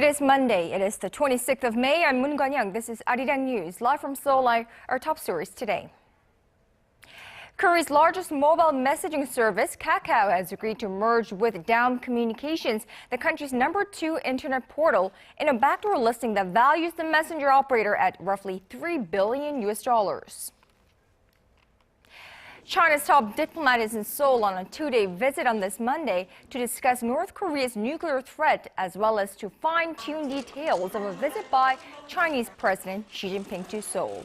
It is Monday. It is the 26th of May. I'm Moon Gun-young. This is ARIRANG News. Live from Seoul, our top stories today. Korea's largest mobile messaging service, Kakao, has agreed to merge with Daum Communications, the country's #2 internet portal, in a backdoor listing that values the messenger operator at roughly $3 billion. China's top diplomat is in Seoul on a two-day visit on this Monday to discuss North Korea's nuclear threat, as well as to fine-tune details of a visit by Chinese President Xi Jinping to Seoul.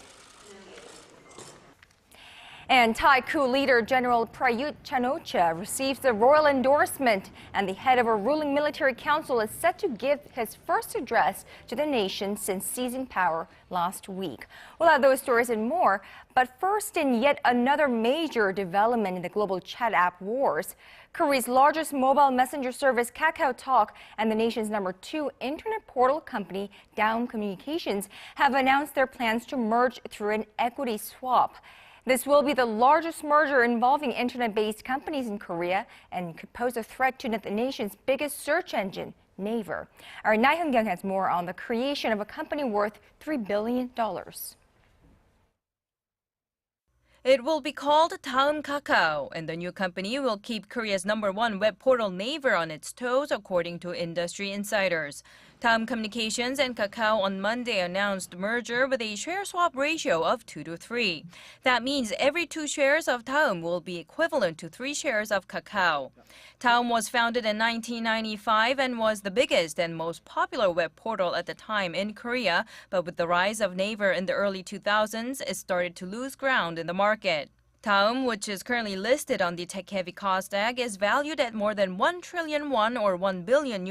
And Thai coup leader General Prayut Chan-o-cha receives the royal endorsement, and the head of a ruling military council is set to give his first address to the nation since seizing power last week. We'll have those stories and more, but first, in yet another major development in the global chat app wars, Korea's largest mobile messenger service, Kakao Talk, and the nation's #2 internet portal company, Daum Communications, have announced their plans to merge through an equity swap. This will be the largest merger involving internet-based companies in Korea and could pose a threat to the nation's biggest search engine, Naver. Our Laah Hyun-kyung has more on the creation of a company worth $3 billion. It will be called Daum Kakao, and the new company will keep Korea's #1 web portal Naver on its toes, according to industry insiders. Daum Communications and Kakao on Monday announced merger with a share swap ratio of 2-3. That means every 2 shares of Daum will be equivalent to 3 shares of Kakao. Daum was founded in 1995 and was the biggest and most popular web portal at the time in Korea, but with the rise of Naver in the early 2000s, it started to lose ground in the market. Daum, which is currently listed on the tech-heavy Kosdaq, is valued at more than 1 trillion won or $1 billion,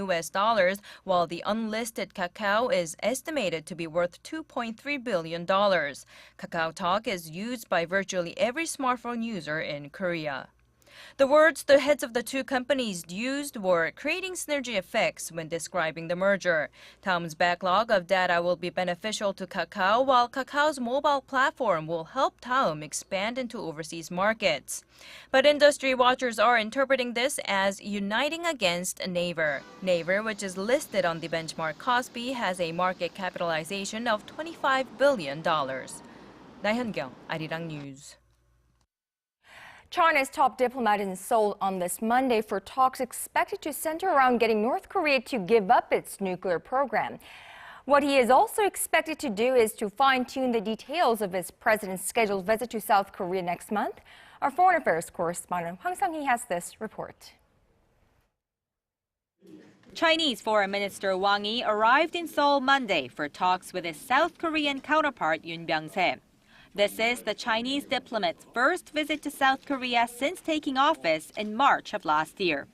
while the unlisted Kakao is estimated to be worth $2.3 billion. KakaoTalk is used by virtually every smartphone user in Korea. The words the heads of the two companies used were creating synergy effects when describing the merger. Daum's backlog of data will be beneficial to Kakao, while Kakao's mobile platform will help Daum expand into overseas markets. But industry watchers are interpreting this as uniting against Naver. Naver, which is listed on the benchmark Kospi, has a market capitalization of $25 billion. Laah Hyun-kyung, ARIRANG News. China's top diplomat is in Seoul on this Monday for talks expected to center around getting North Korea to give up its nuclear program. What he is also expected to do is to fine-tune the details of his president's scheduled visit to South Korea next month. Our foreign affairs correspondent Wang has this report. Chinese Foreign Minister Wang arrived in Seoul Monday for talks with his South Korean counterpart Yoon Byung-se. This is the Chinese diplomat's first visit to South Korea since taking office in March of last year.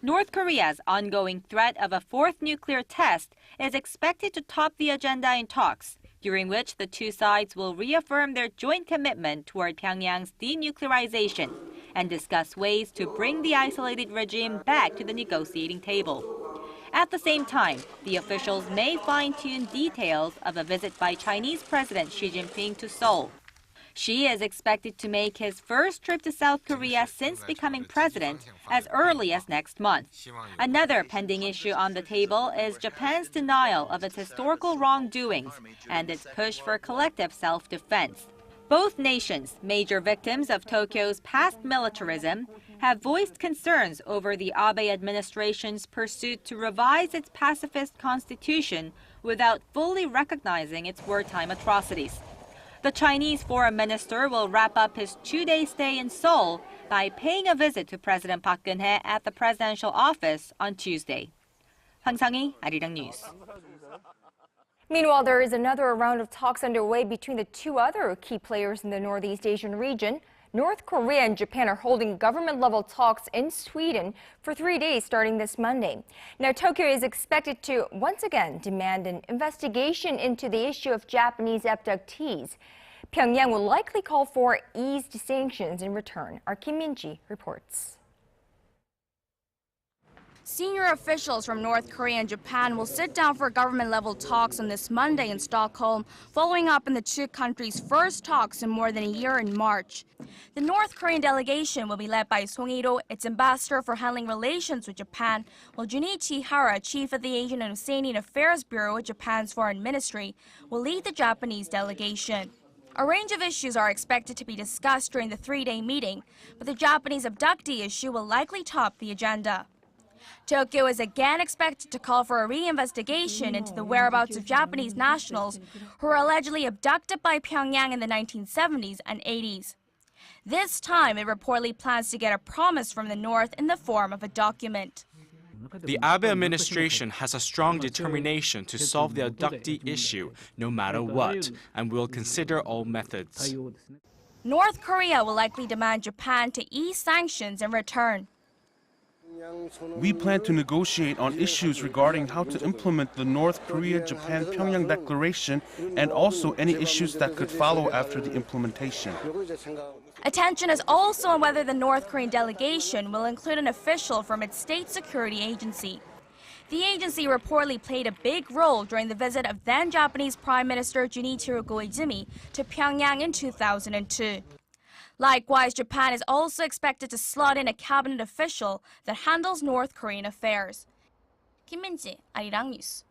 North Korea's ongoing threat of a 4th nuclear test is expected to top the agenda in talks, during which the two sides will reaffirm their joint commitment toward Pyongyang's denuclearization and discuss ways to bring the isolated regime back to the negotiating table. At the same time, the officials may fine-tune details of a visit by Chinese President Xi Jinping to Seoul. Xi is expected to make his first trip to South Korea since becoming president as early as next month. Another pending issue on the table is Japan's denial of its historical wrongdoings and its push for collective self-defense. Both nations, major victims of Tokyo's past militarism, have voiced concerns over the Abe administration's pursuit to revise its pacifist constitution without fully recognizing its wartime atrocities. The Chinese foreign minister will wrap up his 2-day stay in Seoul by paying a visit to President Park Geun-hye at the presidential office on Tuesday. Hwang Sang-hee, ARIRANG News. Meanwhile, there is another round of talks underway between the two other key players in the Northeast Asian region. North Korea and Japan are holding government-level talks in Sweden for 3 days starting this Monday. Now, Tokyo is expected to once again demand an investigation into the issue of Japanese abductees. Pyongyang will likely call for eased sanctions in return. Our Kim Min-ji reports. Senior officials from North Korea and Japan will sit down for government-level talks on this Monday in Stockholm, following up on the two countries' first talks in more than a year in March. The North Korean delegation will be led by Song Il-ho, its ambassador for handling relations with Japan, while Junichi Hara, chief of the Asian and Oceanian Affairs Bureau at Japan's Foreign Ministry, will lead the Japanese delegation. A range of issues are expected to be discussed during the three-day meeting, but the Japanese abductee issue will likely top the agenda. Tokyo is again expected to call for a re-investigation into the whereabouts of Japanese nationals who were allegedly abducted by Pyongyang in the 1970s and 80s. This time, it reportedly plans to get a promise from the North in the form of a document. The Abe administration has a strong determination to solve the abductee issue, no matter what, and will consider all methods. North Korea will likely demand Japan to ease sanctions in return. We plan to negotiate on issues regarding how to implement the North Korea-Japan-Pyongyang Declaration and also any issues that could follow after the implementation. Attention is also on whether the North Korean delegation will include an official from its state security agency. The agency reportedly played a big role during the visit of then-Japanese Prime Minister Junichiro Koizumi to Pyongyang in 2002. Likewise, Japan is also expected to slot in a cabinet official that handles North Korean affairs. Kim Min-ji, ARIRANG News.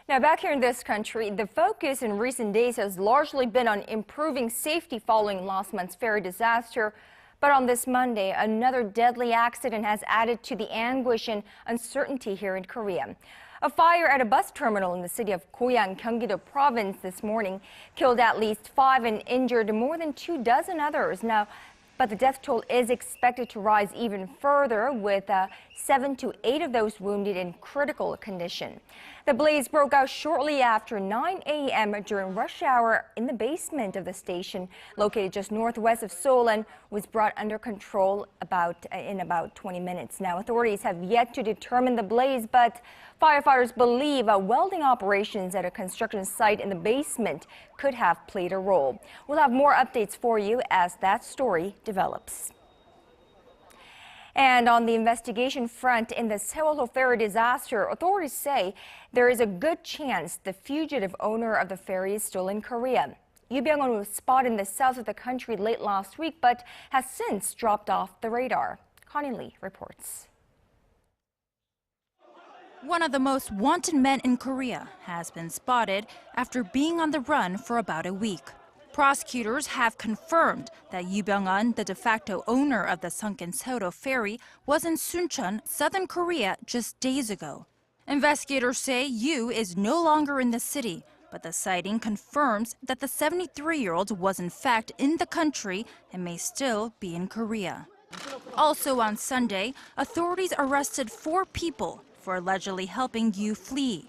Now, back here in this country, the focus in recent days has largely been on improving safety following last month's ferry disaster. But on this Monday, another deadly accident has added to the anguish and uncertainty here in Korea. A fire at a bus terminal in the city of Goyang, Gyeonggi-do province this morning killed at least 5 and injured more than 24 others. Now, but the death toll is expected to rise even further, with 7 to 8 of those wounded in critical condition. The blaze broke out shortly after 9 a.m. during rush hour in the basement of the station, located just northwest of Seoul, and was brought under control in about 20 minutes. Now, authorities have yet to determine the blaze, but firefighters believe welding operations at a construction site in the basement could have played a role. We'll have more updates for you as that story develops. And on the investigation front in the Seoul ferry disaster, authorities say there is a good chance the fugitive owner of the ferry is still in Korea. Yoo Byung-won was spotted in the south of the country late last week, but has since dropped off the radar. Connie Lee reports. One of the most wanted men in Korea has been spotted after being on the run for about a week. Prosecutors have confirmed that Yoo Byung-won, the de facto owner of the sunken Seoul ferry, was in Suncheon, southern Korea, just days ago. Investigators say Yoo is no longer in the city, but the sighting confirms that the 73-year-old was in fact in the country and may still be in Korea. Also on Sunday, authorities arrested 4 people for allegedly helping Yoo flee.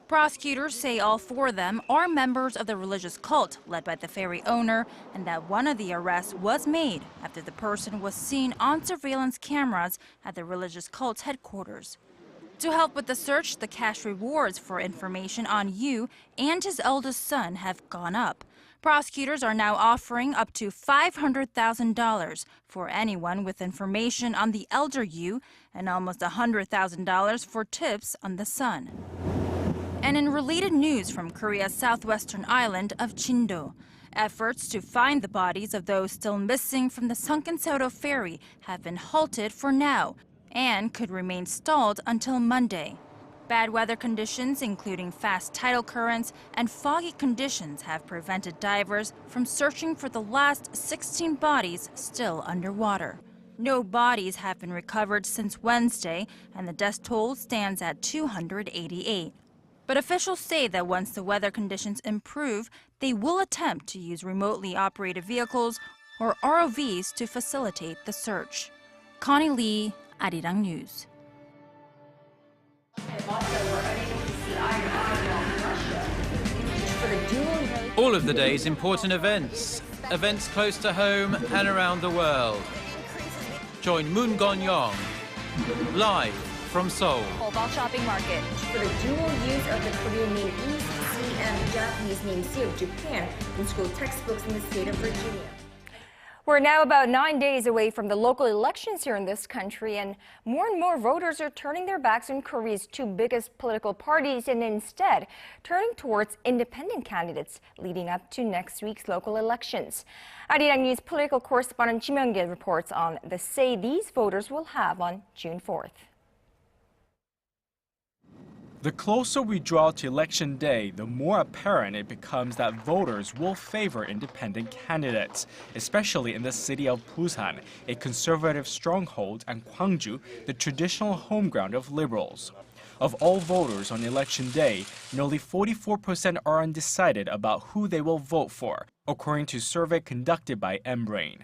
Prosecutors say all 4 of them are members of the religious cult led by the ferry owner, and that one of the arrests was made after the person was seen on surveillance cameras at the religious cult's headquarters. To help with the search, the cash rewards for information on Yoo and his eldest son have gone up. Prosecutors are now offering up to $500,000 for anyone with information on the elder Yoo and almost $100,000 for tips on the son. And in related news from Korea's southwestern island of Chindo, efforts to find the bodies of those still missing from the sunken Seoul ferry have been halted for now and could remain stalled until Monday. Bad weather conditions, including fast tidal currents and foggy conditions, have prevented divers from searching for the last 16 bodies still underwater. No bodies have been recovered since Wednesday, and the death toll stands at 288. But officials say that once the weather conditions improve, they will attempt to use remotely operated vehicles or ROVs to facilitate the search. Connie Lee, ARIRANG News. All of the day's important events close to home and around the world. Join Moon Gon-young live from Seoul. Mobile shopping market for the dual use of the Korean name East Sea and Japanese name Sea of Japan in school textbooks in the state of Virginia. We're now about 9 days away from the local elections here in this country, and more voters are turning their backs on Korea's two biggest political parties and instead turning towards independent candidates leading up to next week's local elections. ARIRANG News political correspondent Kim Young-gil reports on the say these voters will have on June 4th. The closer we draw to election day, the more apparent it becomes that voters will favor independent candidates, especially in the city of Busan, a conservative stronghold, and Gwangju, the traditional home ground of liberals. Of all voters on election day, nearly 44% are undecided about who they will vote for, according to a survey conducted by mBrain.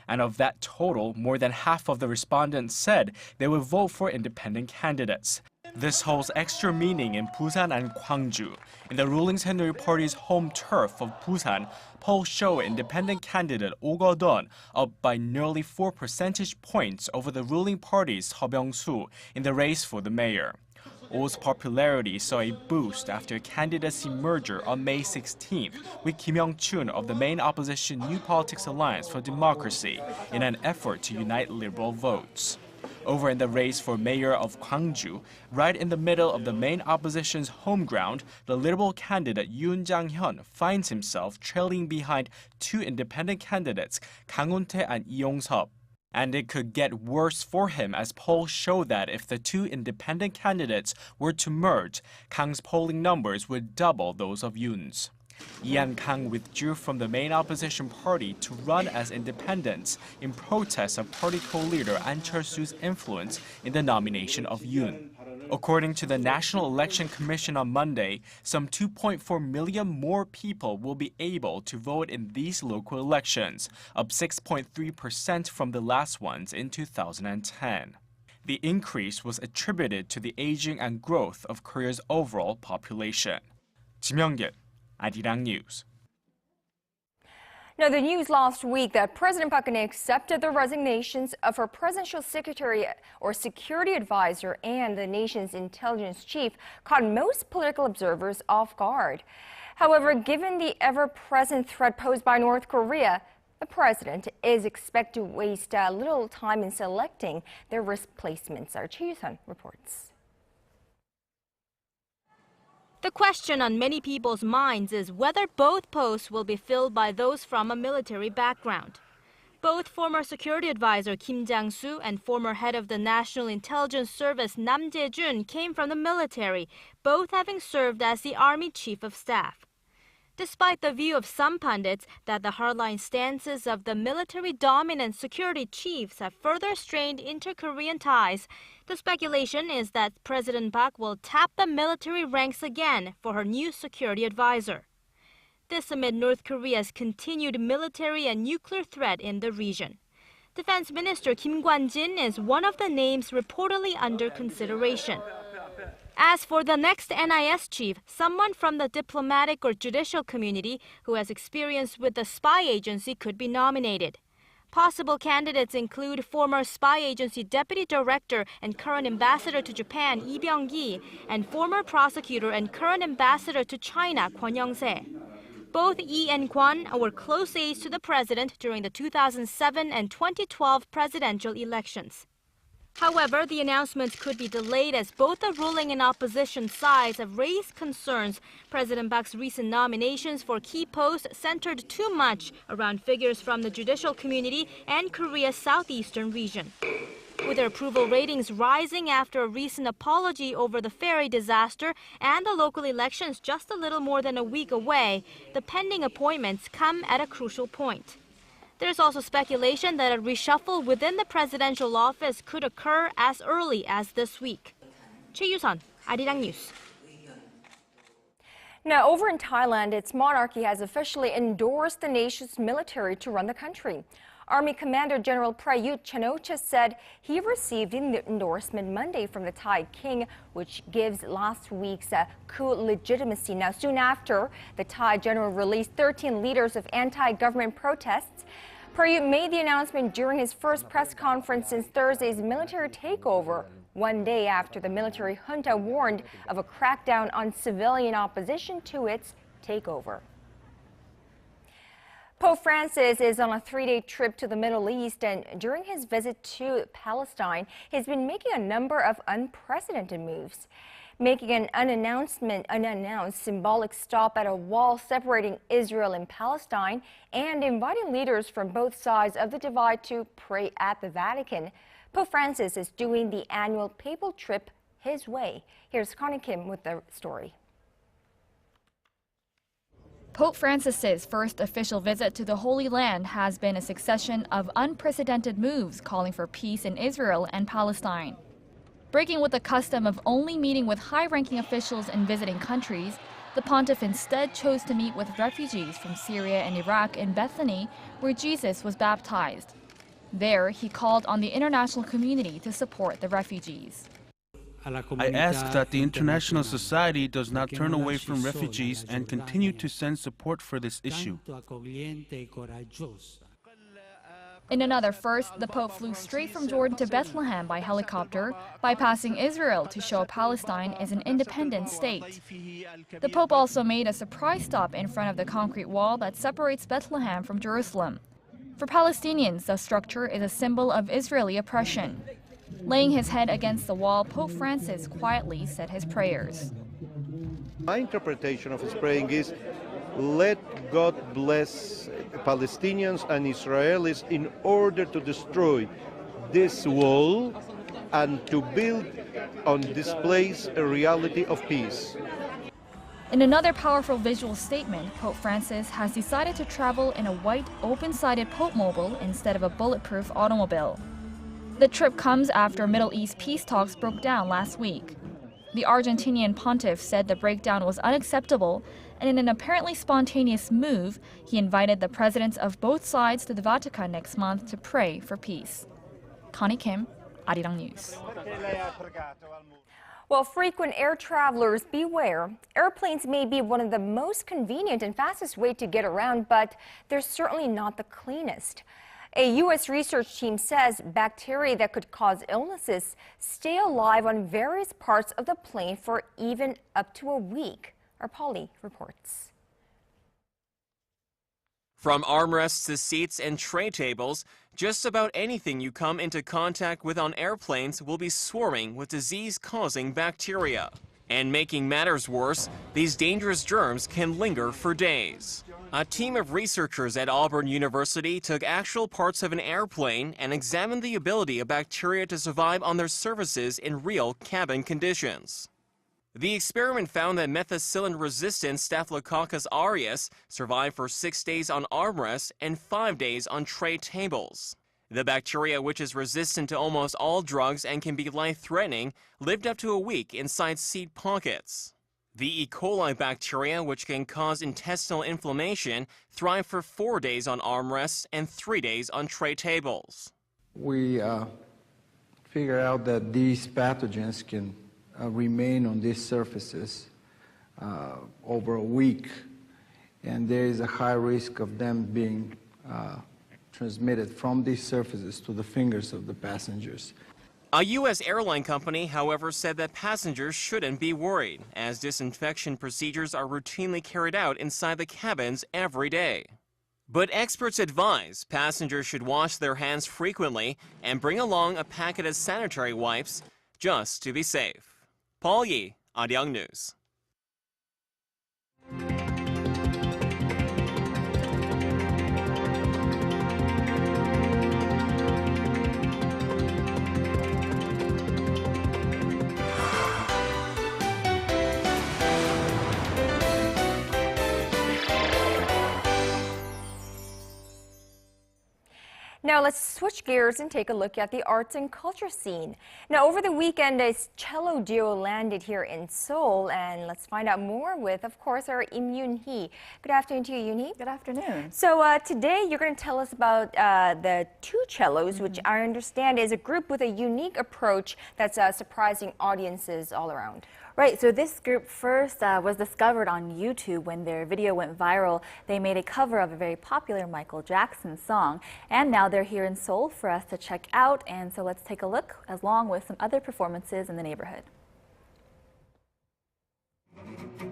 And of that total, more than half of the respondents said they would vote for independent candidates. This holds extra meaning in Busan and Gwangju. In the ruling Saenuri Party's home turf of Busan, polls show independent candidate Oh Go-don up by nearly 4 percentage points over the ruling party's Seo Byung-soo in the race for the mayor. Oh's popularity saw a boost after a candidacy merger on May 16th with Kim Young-chun of the main opposition New Politics Alliance for Democracy in an effort to unite liberal votes. Over in the race for mayor of Gwangju, right in the middle of the main opposition's home ground, the liberal candidate Yoon Jang-hyun finds himself trailing behind two independent candidates, Kang Won-tae and Lee Yong-seop. And it could get worse for him as polls show that if the two independent candidates were to merge, Kang's polling numbers would double those of Yoon's. Lee and Kang withdrew from the main opposition party to run as independents in protest of party co-leader An Cheol-soo's influence in the nomination of Yoon. According to the National Election Commission on Monday, some 2.4 million more people will be able to vote in these local elections, up 6.3% from the last ones in 2010. The increase was attributed to the aging and growth of Korea's overall population. Kim Young-gil, ARIRANG News. Now, the news last week that President Park Geun-hye accepted the resignations of her presidential secretary or security advisor and the nation's intelligence chief caught most political observers off guard. However, given the ever-present threat posed by North Korea, the president is expected to waste little time in selecting their replacements. Our Choi Yoo-sun reports. The question on many people's minds is whether both posts will be filled by those from a military background. Both former security advisor Kim Jang-soo and former head of the National Intelligence Service Nam Jae-jun came from the military, both having served as the Army Chief of Staff. Despite the view of some pundits that the hardline stances of the military-dominant security chiefs have further strained inter-Korean ties, the speculation is that President Park will tap the military ranks again for her new security advisor. This amid North Korea's continued military and nuclear threat in the region. Defense Minister Kim Kwan-jin is one of the names reportedly under consideration. As for the next NIS chief, someone from the diplomatic or judicial community who has experience with the spy agency could be nominated. Possible candidates include former spy agency deputy director and current ambassador to Japan Lee Byung-gi and former prosecutor and current ambassador to China Kwon Young-se. Both Lee and Kwon were close aides to the president during the 2007 and 2012 presidential elections. However, the announcements could be delayed as both the ruling and opposition sides have raised concerns President Park's recent nominations for key posts centered too much around figures from the judicial community and Korea's southeastern region. With their approval ratings rising after a recent apology over the ferry disaster and the local elections just a little more than a week away, the pending appointments come at a crucial point. There's also speculation that a reshuffle within the presidential office could occur as early as this week. Choi Yoo-sun, ARIRANG News. Now, over in Thailand, its monarchy has officially endorsed the nation's military to run the country. Army Commander General Prayut Chan-o-cha said he received an endorsement Monday from the Thai king, which gives last week's coup legitimacy. Now, soon after, the Thai general released 13 leaders of anti-government protests. Prayut made the announcement during his first press conference since Thursday's military takeover, one day after the military junta warned of a crackdown on civilian opposition to its takeover. Pope Francis is on a 3-day trip to the Middle East, and during his visit to Palestine, he's been making a number of unprecedented moves. Making an unannounced symbolic stop at a wall separating Israel and Palestine, and inviting leaders from both sides of the divide to pray at the Vatican. Pope Francis is doing the annual papal trip his way. Here's Connie Kim with the story. Pope Francis's first official visit to the Holy Land has been a succession of unprecedented moves calling for peace in Israel and Palestine. Breaking with the custom of only meeting with high-ranking officials in visiting countries, the pontiff instead chose to meet with refugees from Syria and Iraq in Bethany, where Jesus was baptized. There, he called on the international community to support the refugees. I ask that the international society does not turn away from refugees and continue to send support for this issue. In another first, the Pope flew straight from Jordan to Bethlehem by helicopter, bypassing Israel to show Palestine is an independent state. The Pope also made a surprise stop in front of the concrete wall that separates Bethlehem from Jerusalem. For Palestinians, the structure is a symbol of Israeli oppression. Laying his head against the wall, Pope Francis quietly said his prayers. My interpretation of his praying is, let God bless Palestinians and Israelis in order to destroy this wall and to build on this place a reality of peace. In another powerful visual statement, Pope Francis has decided to travel in a white, open-sided Pope mobile instead of a bulletproof automobile. The trip comes after Middle East peace talks broke down last week. The Argentinian pontiff said the breakdown was unacceptable, and in an apparently spontaneous move, he invited the presidents of both sides to the Vatican next month to pray for peace. Connie Kim, ARIRANG News. Well, frequent air travelers, beware. Airplanes may be one of the most convenient and fastest way to get around, but they're certainly not the cleanest. A U.S. research team says bacteria that could cause illnesses stay alive on various parts of the plane for even up to a week. Our Polly reports. From armrests to seats and tray tables, just about anything you come into contact with on airplanes will be swarming with disease-causing bacteria. And making matters worse, these dangerous germs can linger for days. A team of researchers at Auburn University took actual parts of an airplane and examined the ability of bacteria to survive on their surfaces in real cabin conditions. The experiment found that methicillin-resistant Staphylococcus aureus survived for 6 days on armrests and 5 days on tray tables. The bacteria, which is resistant to almost all drugs and can be life-threatening, lived up to a week inside seat pockets. The E. coli bacteria, which can cause intestinal inflammation, thrive for 4 days on armrests and 3 days on tray tables. We figured out that these pathogens can remain on these surfaces over a week, and there is a high risk of them being transmitted from these surfaces to the fingers of the passengers. A U.S. airline company, however, said that passengers shouldn't be worried, as disinfection procedures are routinely carried out inside the cabins every day. But experts advise passengers should wash their hands frequently and bring along a packet of sanitary wipes just to be safe. Paul Yi, ARIRANG News. Now let's switch gears and take a look at the arts and culture scene. Now over the weekend, a cello duo landed here in Seoul, and let's find out more with, of course, our Im Yoon-hee. Good afternoon to you, Yoon-hee. Good afternoon. So today you're going to tell us about the Two Cellos, which I understand is a group with a unique approach that's surprising audiences all around. Right, so this group first was discovered on YouTube when their video went viral. They made a cover of a very popular Michael Jackson song, and now they're here in Seoul for us to check out, and so let's take a look along with some other performances in the neighborhood.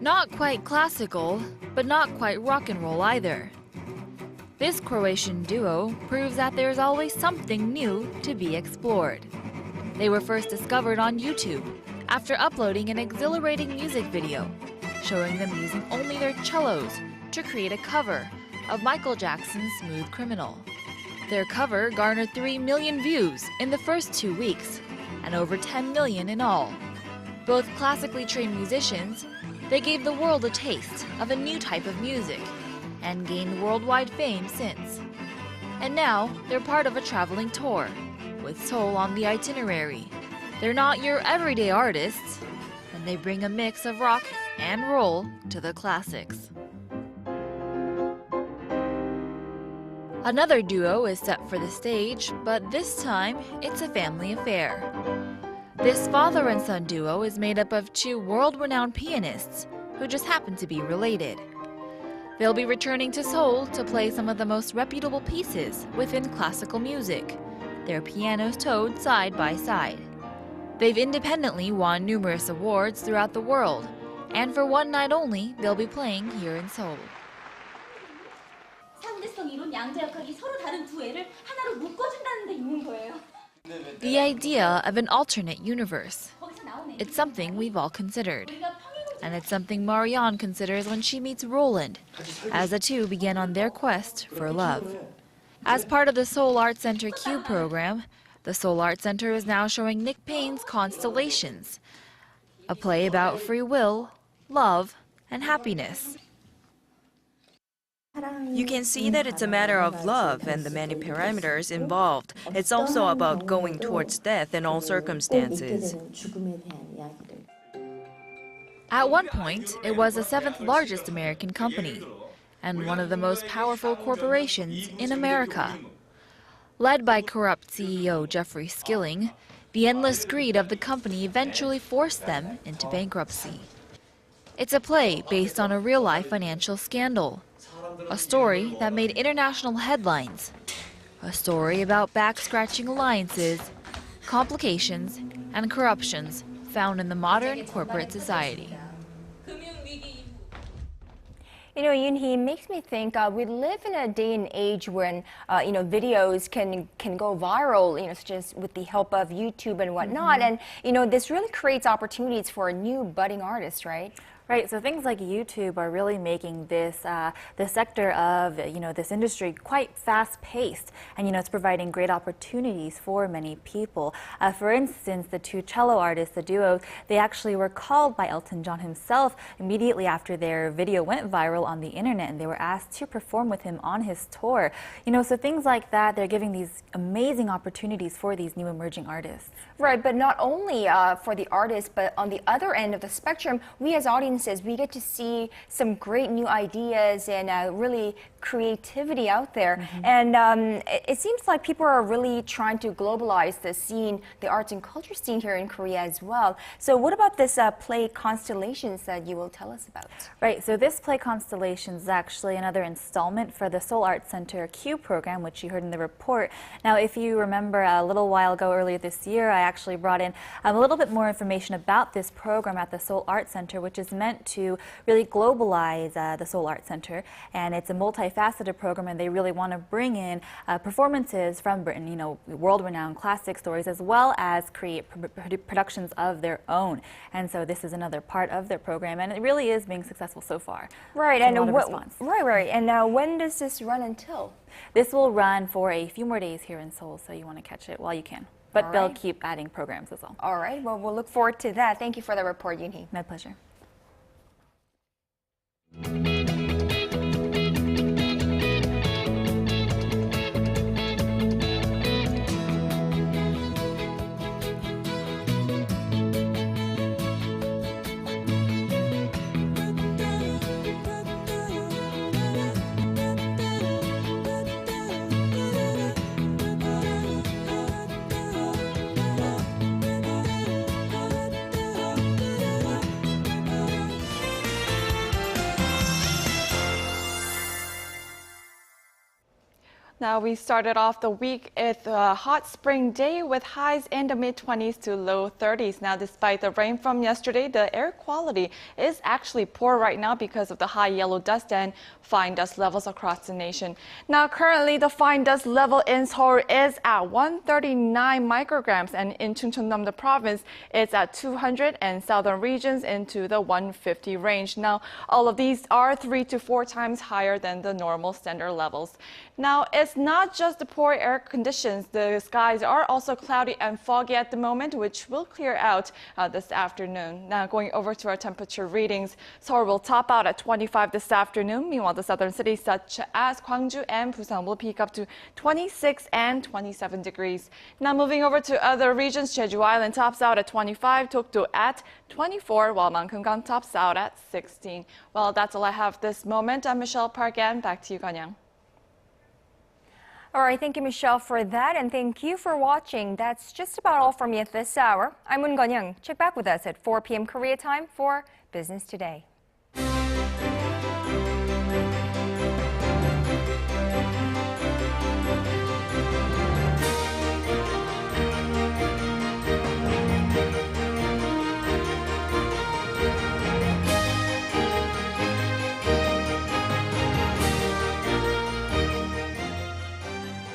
Not quite classical, but not quite rock and roll either. This Croatian duo proves that there's always something new to be explored. They were first discovered on YouTube after uploading an exhilarating music video showing them using only their cellos to create a cover of Michael Jackson's Smooth Criminal. Their cover garnered 3 million views in the first 2 weeks and over 10 million in all. Both classically trained musicians, they gave the world a taste of a new type of music and gained worldwide fame since. And now they're part of a traveling tour with Seoul on the itinerary. They're not your everyday artists, and they bring a mix of rock and roll to the classics. Another duo is set for the stage, but this time it's a family affair. This father and son duo is made up of 2 world-renowned pianists who just happen to be related. They'll be returning to Seoul to play some of the most reputable pieces within classical music, their pianos towed side by side. They've independently won numerous awards throughout the world, and for one night only, they'll be playing here in Seoul. The idea of an alternate universe. It's something we've all considered. And it's something Marianne considers when she meets Roland, as the two begin on their quest for love. As part of the Seoul Art Center Q program, the Seoul Art Center is now showing Nick Payne's Constellations, a play about free will, love, and happiness. You can see that it's a matter of love and the many parameters involved. It's also about going towards death in all circumstances. At one point, it was the 7th largest American company and one of the most powerful corporations in America. Led by corrupt CEO Jeffrey Skilling, the endless greed of the company eventually forced them into bankruptcy. It's a play based on a real-life financial scandal, a story that made international headlines, a story about back-scratching alliances, complications, and corruptions found in the modern corporate society. You know, Yoon-hee, it makes me think we live in a day and age when, videos can go viral, such as with the help of YouTube and whatnot. And, this really creates opportunities for new budding artists, right? Right, so things like YouTube are really making this the sector of this industry quite fast-paced, and it's providing great opportunities for many people. For instance, the 2 cello artists, the duo, they actually were called by Elton John himself immediately after their video went viral on the internet, and they were asked to perform with him on his tour. So things like that, they're giving these amazing opportunities for these new emerging artists. Right, but not only for the artists, but on the other end of the spectrum, we as audiences, we get to see some great new ideas and really creativity out there. And it seems like people are really trying to globalize the scene, the arts and culture scene here in Korea as well. So what about this play Constellations that you will tell us about? Right, so this play Constellations is actually another installment for the Seoul Art Center Q program, which you heard in the report. Now, if you remember a little while ago, earlier this year, I actually brought in a little bit more information about this program at the Seoul Art Center, which is meant to really globalize the Seoul Art Center. And it's a multifaceted program, and they really want to bring in performances from Britain, world-renowned classic stories, as well as create productions of their own. And so this is another part of their program, and it really is being successful so far. Right, and right. And when does this run until? This will run for a few more days here in Seoul, so you want to catch it while you can. But they'll keep adding programs as well. All right, well, we'll look forward to that. Thank you for the report, Yoon-hee. My pleasure. Now, we started off the week with a hot spring day with highs in the mid-20s to low 30s. Now, despite the rain from yesterday, the air quality is actually poor right now because of the high yellow dust and fine dust levels across the nation. Now, currently, the fine dust level in Seoul is at 139 micrograms, and in Chungcheongnam, the province, it's at 200, and southern regions into the 150 range. Now, all of these are 3 to 4 times higher than the normal standard levels. Now, it's not just the poor air conditions. The skies are also cloudy and foggy at the moment, which will clear out this afternoon. Now, going over to our temperature readings, Seoul will top out at 25 this afternoon. Meanwhile, the southern cities such as Gwangju and Busan will peak up to 26 and 27 degrees. Now, moving over to other regions, Jeju Island tops out at 25, Dokdo at 24, while Mankumgang tops out at 16. Well, that's all I have this moment. I'm Michelle Park, and back to you, Ganyang. All right, thank you, Michelle, for that, and thank you for watching. That's just about all from me at this hour. I'm Moon Gon-young. Check back with us at 4 p.m. Korea time for Business Today.